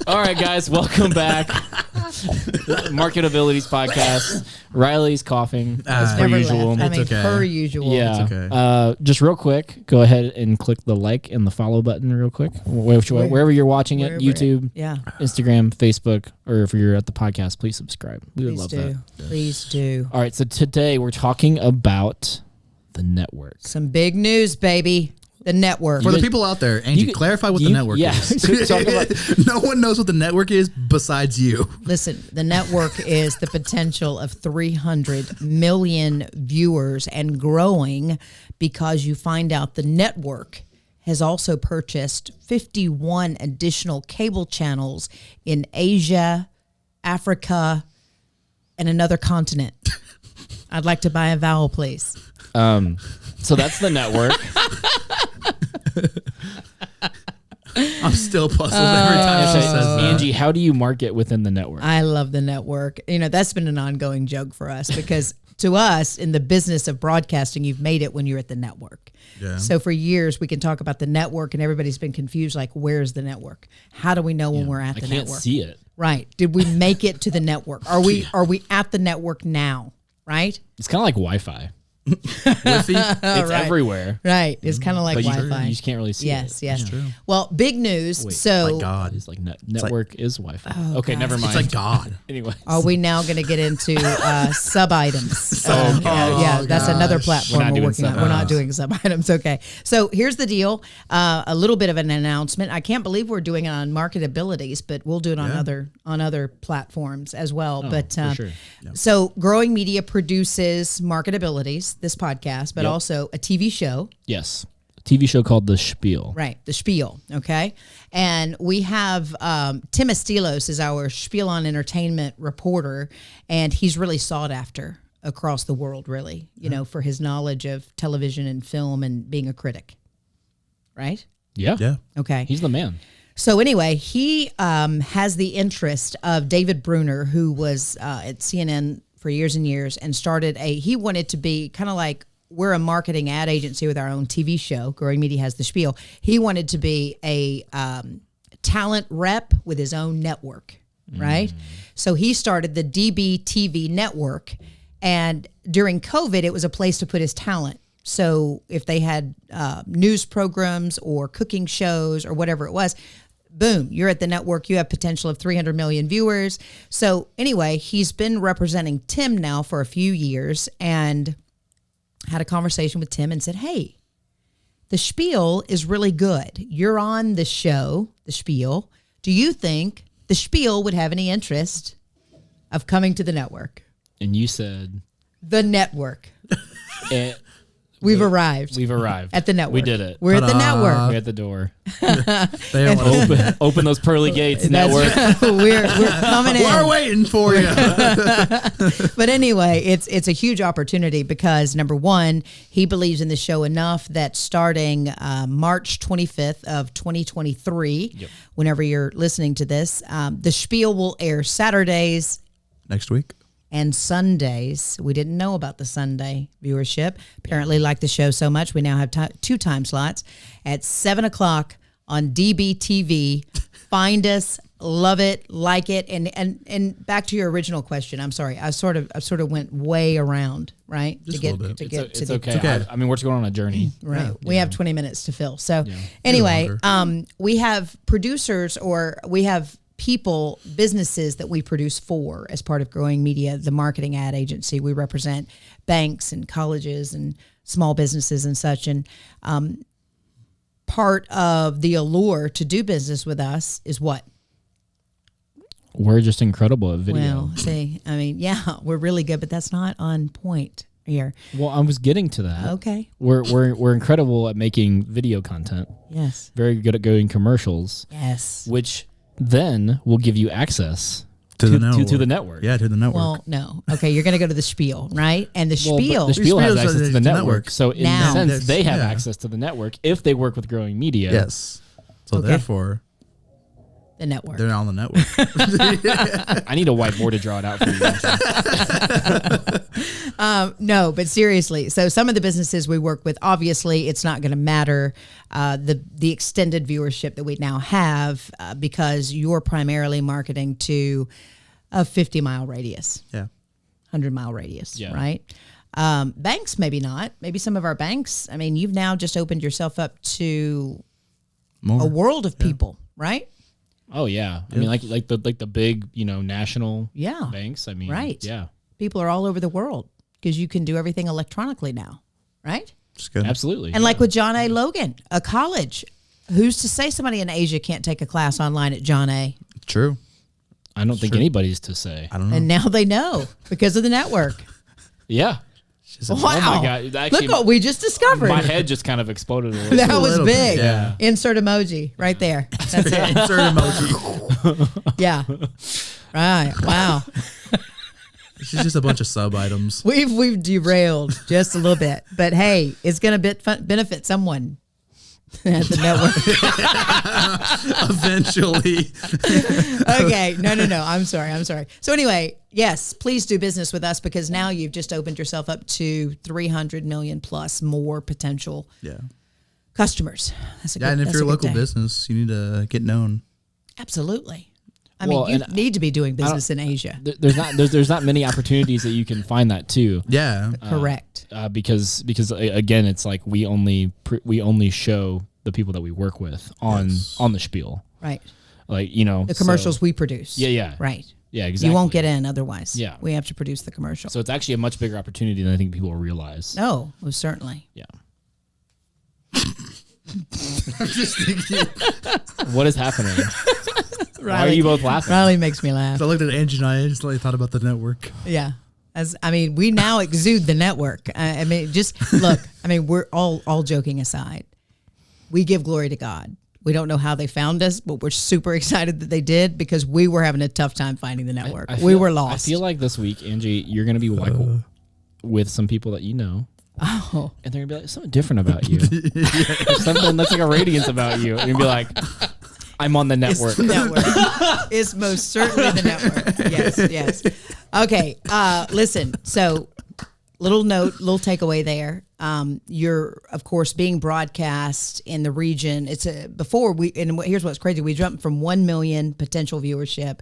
All right, guys, welcome back. MarketAbilities podcast. Riley's coughing as per usual. Per usual. Yeah. It's okay. Just real quick, go ahead and click the like and the follow button real quick. Wherever you're watching it, YouTube, Instagram, Facebook, or if you're at the podcast, please subscribe. We would love that. Please do. All right, so today we're talking about the network. Some big news, baby. The network. For the people out there, Angie, clarify what the network is. No one knows what the network is besides you. Listen, the network is the potential of 300 million viewers and growing, because you find out the network has also purchased 51 additional cable channels in Asia, Africa, and another continent. I'd like to buy a vowel, please. So that's the network. I'm still puzzled every time she says that. Angie, how do you market within the network? I love the network. You know, that's been an ongoing joke for us, because to us in the business of broadcasting, you've made it when you're at the network. Yeah. So for years we can talk about the network, and everybody's been confused, like, where's the network? How do we know when we're at the network? I can't see it. Right. Did we make it to the network? Are we at the network now? Right? It's kind of like Wi-Fi. Wi-Fi? It's everywhere. Right. It's kind of like but Wi-Fi. You just can't really see it. Yes. True. Well, big news. Wait, so like God. It's like network is Wi-Fi. Oh, okay, God. never mind. It's like God. Anyway. Are we now going to get into sub-items? That's another platform we're working on. We're not doing sub-items. Okay. So here's the deal. A little bit of an announcement. I can't believe we're doing it on MarketAbilities, but we'll do it on other platforms as well. But for sure. So Growing Media produces MarketAbilities, this podcast, but also a TV show. Yes. A TV show called The Spiel. Right. The Spiel. Okay. And we have Tim Estilos is our Spiel on Entertainment reporter, and he's really sought after across the world, really, you know, for his knowledge of television and film and being a critic. Right? Yeah. Yeah. Okay. He's the man. So anyway, he has the interest of David Bruner, who was at CNN for years and years, and he wanted to be kind of like, we're a marketing ad agency with our own TV show. Growing Media has The Spiel. He wanted to be a talent rep with his own network, right? So he started the DBTV network, and during COVID, it was a place to put his talent. So if they had news programs or cooking shows or whatever it was, boom, you're at the network. You have potential of 300 million viewers. So anyway, he's been representing Tim now for a few years, and had a conversation with Tim and said, hey, the Spiel is really good. You're on the show, the Spiel. Do you think the Spiel would have any interest of coming to the network? And you said... The network. We've arrived. We've arrived. At the network. We did it. We're at the network. We're at the door. Open those pearly gates, network. We're coming in. We're waiting for you. But anyway, it's a huge opportunity, because number one, he believes in the show enough that starting March 25th of 2023, whenever you're listening to this, the Spiel will air Saturdays next week and Sundays. We didn't know about the Sunday viewership. Apparently, like the show so much, we now have two time slots at 7 o'clock on DBTV. Find us, love it, like it, and back to your original question. I'm sorry, I sort of went way around, right? Just a little bit. It's okay. I mean, we're just going on a journey, right? We have 20 minutes to fill. So anyway, we have producers, or we have people, businesses that we produce for as part of Growing Media, the marketing ad agency. We represent banks and colleges and small businesses and such. And part of the allure to do business with us is what? We're just incredible at video. Well, see, I mean, yeah, we're really good, but that's not on point here. Well, I was getting to that. Okay. We're incredible at making video content. Yes. Very good at going commercials. Yes. Which then will give you access to the network. Yeah, to the network. Well, no. Okay, you're going to go to the Spiel, right? And the Spiel. The Spiel has access to the network. So in now, a sense, they have access to the network if they work with Growing Media. Yes. So therefore, the network. they're on the network. I need a whiteboard to draw it out for you. No, but seriously. So some of the businesses we work with, obviously, it's not going to matter the extended viewership that we now have because you're primarily marketing to a 50-mile radius. Yeah. 100-mile radius, right? Banks, maybe not. Maybe some of our banks. I mean, you've now just opened yourself up to a world of people, right? Oh yeah, I mean, like the big national banks. I mean, yeah, people are all over the world because you can do everything electronically now, right? It's good. Absolutely. And like with John A. Logan, a college. Who's to say somebody in Asia can't take a class online at John A? True. I don't think anybody's to say. I don't know. And now they know because of the network. Yeah. Wow. Oh my God. Actually, look what we just discovered. My head just kind of exploded a little That was big. Yeah. Insert emoji right there. That's it. Insert emoji. Yeah. Right. Wow. It's just a bunch of sub items. We've derailed just a little bit, but hey, it's going to benefit someone at the network. Eventually. Okay. No. I'm sorry. So anyway, yes, please do business with us because now you've just opened yourself up to 300 million plus more potential customers. That's a good, and if you're a local day. business, you need to get known. Absolutely. I mean, you need to be doing business in Asia. There's not many opportunities that you can find that too. Yeah, correct. Because again, it's like we only show the people that we work with on the spiel, right? Like the commercials we produce. Yeah. Right. Yeah, exactly. You won't get in otherwise. Yeah, we have to produce the commercial. So it's actually a much bigger opportunity than I think people realize. Oh, well, certainly. Yeah. I'm just thinking. What is happening? Riley, why are you both laughing? Riley makes me laugh. So I looked at Angie and I just thought about the network. Yeah. We now exude the network. I mean, just look, we're all joking aside. We give glory to God. We don't know how they found us, but we're super excited that they did because we were having a tough time finding the network. We were lost. I feel like this week, Angie, you're going to be with some people that you know. Oh. And they're going to be like, something different about you. Something that's like a radiance about you. And you'll be like, I'm on the network. It's the network. It's most certainly the network. Yes. Okay. Listen. So, little takeaway there. You're of course being broadcast in the region. Here's what's crazy. We jumped from 1 million potential viewership.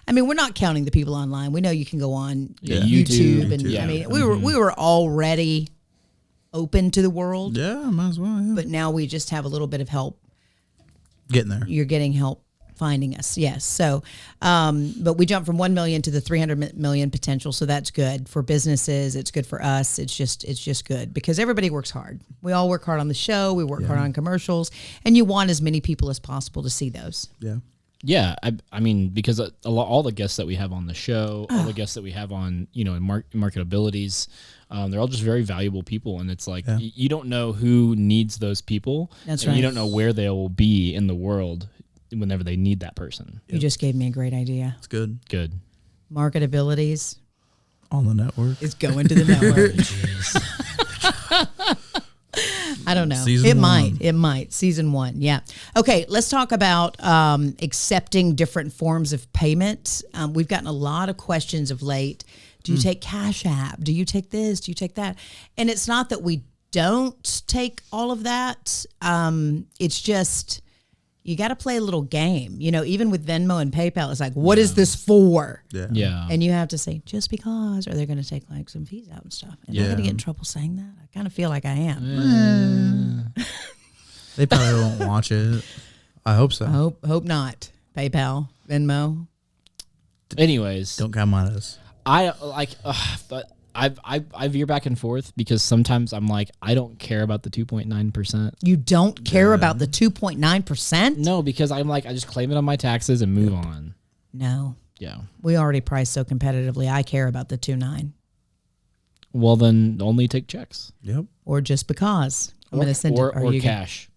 I mean, we're not counting the people online. We know you can go on YouTube and we were already open to the world. Yeah, might as well. Yeah. But now we just have a little bit of help. Getting there. You're getting help finding us. Yes. So, but we jumped from 1 million to the 300 million potential. So that's good for businesses. It's good for us. It's just good because everybody works hard. We all work hard on the show. We work hard on commercials and you want as many people as possible to see those. Yeah. Yeah. I mean, because all the guests that we have on the show, all the guests that we have on, in MarketAbilities, they're all just very valuable people. And it's like, you don't know who needs those people. That's and right. You don't know where they will be in the world whenever they need that person. You just gave me a great idea. It's good. Good. MarketAbilities on the network. It's going to the network. I don't know. It might. Season 1. Yeah. Okay. Let's talk about accepting different forms of payment. We've gotten a lot of questions of late. Do you take Cash App? Do you take this? Do you take that? And it's not that we don't take all of that. It's just you got to play a little game. Even with Venmo and PayPal, it's like, what is this for? Yeah. And you have to say, just because, or they're going to take like some fees out and stuff. And I'm going to get in trouble saying that. I kind of feel like I am. They probably won't watch it. I hope so. Hope not. PayPal, Venmo. Anyways. Don't come on us. But I veer back and forth because sometimes I'm like, I don't care about the 2.9%. You don't care about the 2.9%? No, because I'm like, I just claim it on my taxes and move on. No. Yeah. We already priced so competitively. I care about the 2.9. Well, then only take checks. Yep. Or just because. I'm going to send or, it. Or cash.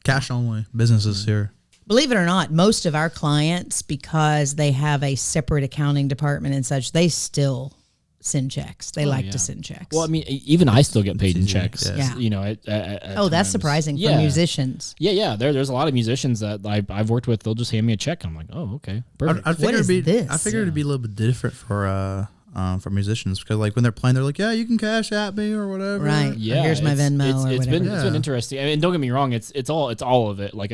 Cash only. Businesses here. Believe it or not, most of our clients, because they have a separate accounting department and such, they still send checks. They like to send checks. Well, I mean, even I still get paid in checks. Yeah. At that's times. surprising for musicians. Yeah. There's a lot of musicians that I've worked with. They'll just hand me a check. I'm like, oh, okay, perfect. I figured it'd be this? I figured it'd be a little bit different for for musicians, because like when they're playing, they're like, yeah, you can cash at me or whatever. Right. Yeah. Here's my Venmo or whatever. It's been interesting. I mean, don't get me wrong. It's all of it. Like,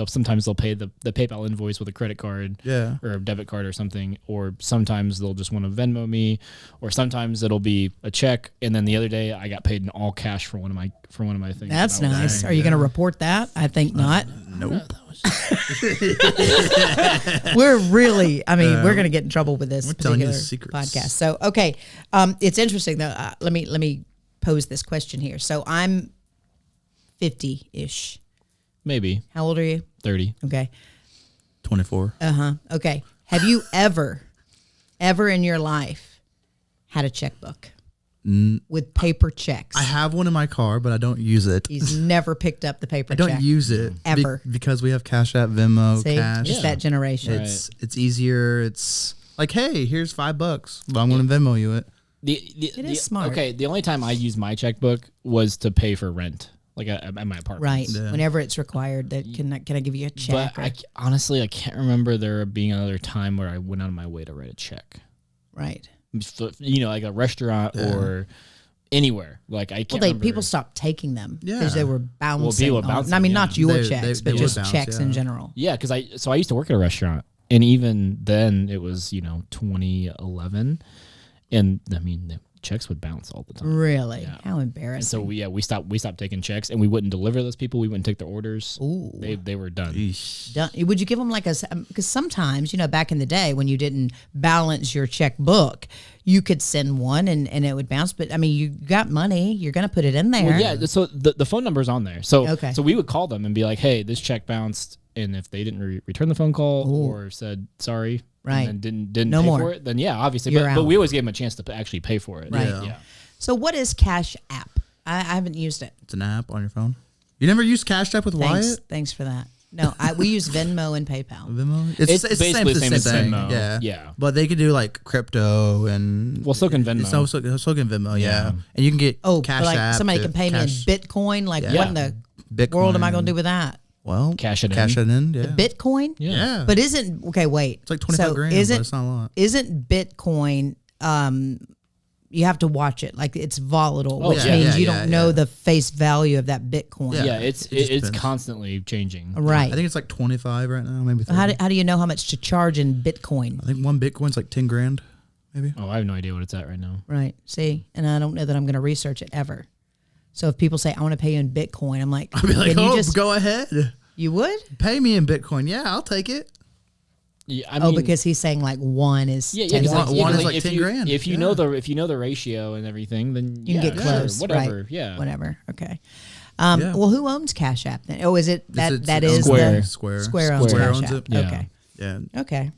sometimes they'll pay the PayPal invoice with a credit card, or a debit card or something, or sometimes they'll just want to Venmo me, or sometimes it'll be a check. And then the other day I got paid in all cash for one of my things. That's nice. Are you going to report that? I think not. Nope. We're really, we're going to get in trouble with this particular podcast. So, okay. It's interesting though. Let me pose this question here. So I'm 50-ish. Maybe. How old are you? 30. Okay. 24. Okay. Have you ever in your life had a checkbook with paper checks? I have one in my car, but I don't use it. He's never picked up the paper check. I don't use it ever because we have Cash App, Venmo, See? Cash. It's that generation. It's easier. It's like, hey, here's $5, but I'm going to Venmo you it. It is smart. Okay, the only time I used my checkbook was to pay for rent, like at my apartment. Right. Yeah. Whenever it's required, that can I give you a check? But honestly, I can't remember there being another time where I went out of my way to write a check. Right. Like a restaurant or anywhere. Like I can't. Remember. People stopped taking them because they were bouncing. Well, people were bouncing. Not your checks, but just checks in general. Yeah, because I used to work at a restaurant, and even then it was 2011, and the checks would bounce all the time. Really? Yeah. How embarrassing. And so we stopped taking checks, and we wouldn't deliver those people. We wouldn't take their orders. Ooh. They were done. Done. Would you give them because sometimes, back in the day when you didn't balance your checkbook, you could send one and it would bounce. But you got money, you're going to put it in there. Well, yeah. So the phone number's on there. So we would call them and be like, hey, this check bounced. And if they didn't return the phone call or said sorry, right, and then didn't pay for it, then obviously. But we always gave them a chance to actually pay for it. Right. Yeah. So what is Cash App? I haven't used it. It's an app on your phone. You never used Cash App with Wyatt? Thanks for that. No, we use Venmo and PayPal. Venmo? It's basically the same as thing. Venmo. Yeah. But they could do like crypto and... Well, so can Venmo. So can Venmo, yeah. And you can get Cash App. Somebody can pay me in Bitcoin. Like what in the world am I going to do with that? Well, cash it in. Yeah. Bitcoin? Yeah. But wait. It's like 25 grand, but it's not a lot. Isn't Bitcoin, you have to watch it. Like it's volatile, which means you don't know the face value of that Bitcoin. Yeah, it's constantly changing. Right. I think it's like 25 right now, maybe 30. How do you know how much to charge in Bitcoin? I think one Bitcoin's like 10 grand, maybe. Oh, I have no idea what it's at right now. Right. See, and I don't know that I'm going to research it ever. So if people say, I want to pay you in Bitcoin, I'm like, I'll be like, go ahead. You would? Pay me in Bitcoin. Yeah, I'll take it. Yeah, because he's saying like one is 10 one is like 10 grand. If you know the ratio and everything, then you can get close. Whatever. Right. Yeah. Whatever. Okay. Well, who owns Cash App then? Oh, is it that is Square. Square owns Cash App. It. Yeah. Okay. Yeah. Okay.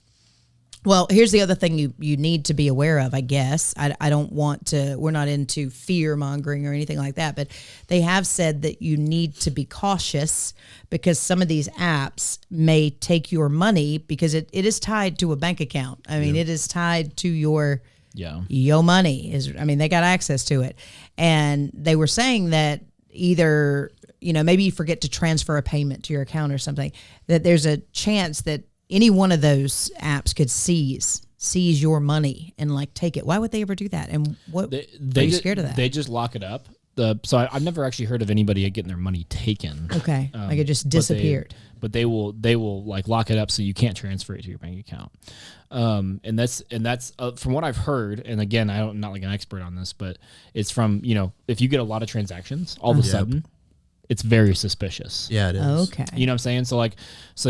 Well, here's the other thing you need to be aware of, I guess. I don't want to, we're not into fear mongering or anything like that, but they have said that you need to be cautious because some of these apps may take your money because it is tied to a bank account. I mean, it is tied to your money. They got access to it. And they were saying that either, maybe you forget to transfer a payment to your account or something, that there's a chance that any one of those apps could seize your money and like take it. Why would they ever do that? And what are you scared of that? They just lock it up. So I've never actually heard of anybody getting their money taken. Okay, like it just disappeared. But they will like lock it up so you can't transfer it to your bank account. And that's from what I've heard. And again, I'm not like an expert on this, but it's from if you get a lot of transactions all of a sudden. It's very suspicious. Yeah, it is. Okay. You know what I'm saying? So like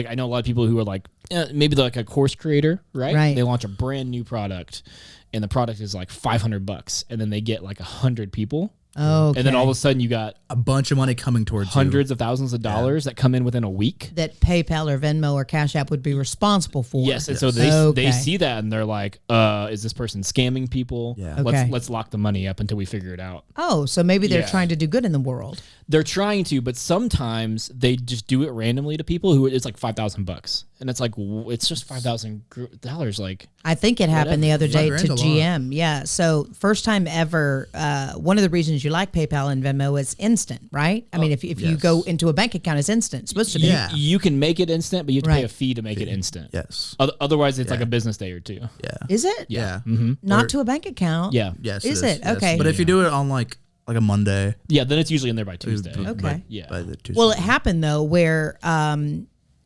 I know a lot of people who are like, maybe they're like a course creator, right? Right. They launch a brand new product and the product is like $500 and then they get like 100 people. Oh, okay. And then all of a sudden you got a bunch of money coming towards hundreds of thousands of dollars that come in within a week. That PayPal or Venmo or Cash App would be responsible for. Yes, and so they see that and they're like, is this person scamming people? Yeah. Okay. Let's lock the money up until we figure it out. Oh, so maybe they're trying to do good in the world. They're trying to, but sometimes they just do it randomly to people who it's like $5,000. and it's like it's just $5,000. Like I think it happened the other day to $5,000's a GM. Yeah. So first time ever. One of the reasons you like PayPal and Venmo is instant, right? I mean, if you go into a bank account, it's instant. It's supposed to be. Yeah. you can make it instant, but you have to pay a fee to make it instant. Yes. Otherwise, it's like a business day or two. Yeah. Is it? Yeah. Not to a bank account. Yeah. Yes. Is it? Yes. Okay. But if you do it on like a Monday. Yeah. Then it's usually in there by Tuesday. Okay. Yeah. By the Tuesday. Well, it happened though where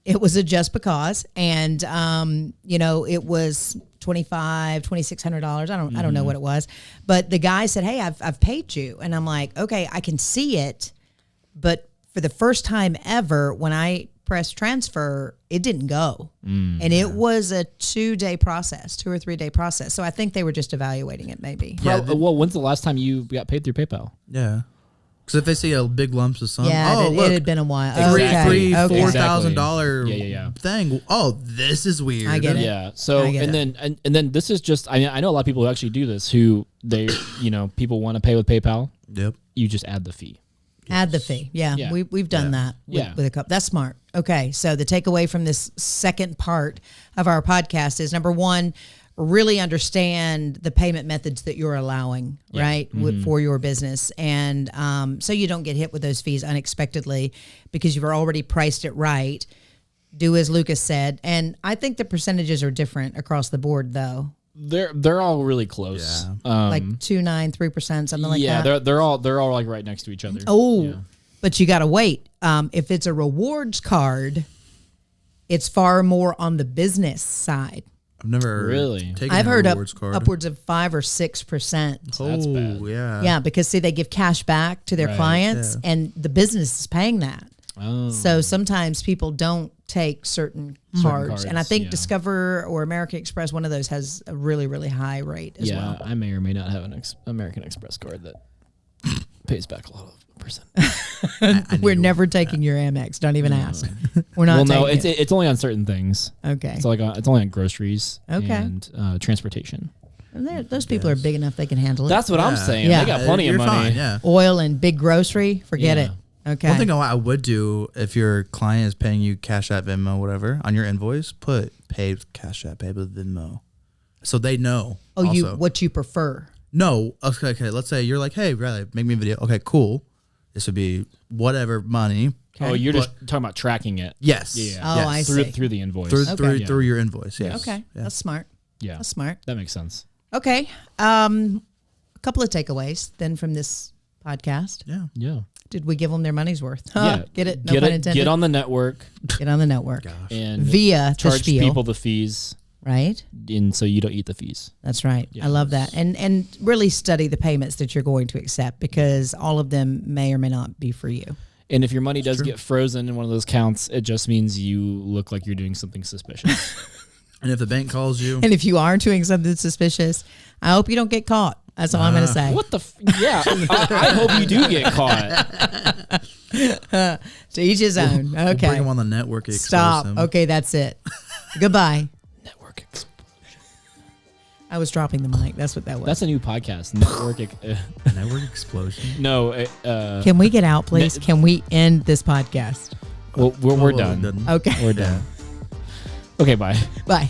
it was a just because, and it was $2,600. I don't know what it was, but the guy said, "Hey, I've paid you," and I'm like, "Okay, I can see it," but for the first time ever, when I pressed transfer, it didn't go, and it was a 2-day process, 2 or 3 day process. So I think they were just evaluating it, maybe. Yeah. Well, when's the last time you got paid through PayPal? Yeah. Because if they see a big lumps of sum, Yeah, look, it had been a while. Exactly. Okay. $4,000 thing. Oh, this is weird. I get it. Yeah. So and then this is just. I mean, I know a lot of people who actually do this. Who they people want to pay with PayPal. Yep. You just add the fee. Add the fee. Yeah. We've done that with a couple. That's smart. Okay. So the takeaway from this second part of our podcast is, number one, really understand the payment methods that you're allowing, right, for your business. And so you don't get hit with those fees unexpectedly because you've already priced it right. Do as Lucas said. And I think the percentages are different across the board, though. They're all really close. Yeah. Like 2%, 9%, 3%, something like that. Yeah, they're all like right next to each other. Oh, but you got to wait. If it's a rewards card, it's far more on the business side. I've never really taken I've a heard rewards card. upwards of 5 or 6%. That's bad. Yeah. Yeah, because see, they give cash back to their clients, and the business is paying that. Oh. So sometimes people don't take certain cards, and I think Discover or American Express, one of those has a really, really high rate as well. I may or may not have an American Express card that pays back a lot of percent. We're never taking your Amex. Don't even ask. We're not. Well, no, taking it's only on certain things. Okay. It's like it's only on groceries. Okay. And transportation. And those people are big enough they can handle it. That's what I'm saying. Yeah. They got plenty of money. Fine, yeah. Oil and big grocery, forget it. Okay. One thing I would do if your client is paying you Cash App, Venmo, whatever, on your invoice, put paid with Cash App, paid with Venmo, so they know. Oh, also. what you prefer? No, okay. Let's say you're like, hey, Riley, make me a video. Okay, cool. This would be whatever money. Okay. Oh, you're just talking about tracking it. Yes. Yeah. Oh, yes. I see. Through the invoice. Through your invoice. Yes. Okay, that's smart. Yeah, That's smart. That makes sense. Okay, a couple of takeaways then from this podcast. Yeah. Yeah. Did we give them their money's worth? Yeah. Get it? No pun intended. Get on the network. Get on the network. And via the charge spiel. people the fees. Right. And so you don't eat the fees. That's right. Yeah. I love that. And really study the payments that you're going to accept, because all of them may or may not be for you. And if your money does get frozen in one of those accounts, it just means you look like you're doing something suspicious. And if the bank calls you, And if you are doing something suspicious, I hope you don't get caught. That's all I'm going to say. What the? Yeah, I hope you do get caught. To each his own. we'll Okay. bring them on the network. Stop. Okay, that's it. Goodbye. Network explosion. I was dropping the mic. That's what that was. That's a new podcast. Network. Network explosion. No. Can we get out, please? Can we end this podcast? Well, we're done. Okay. We're done. Okay. Bye. Bye.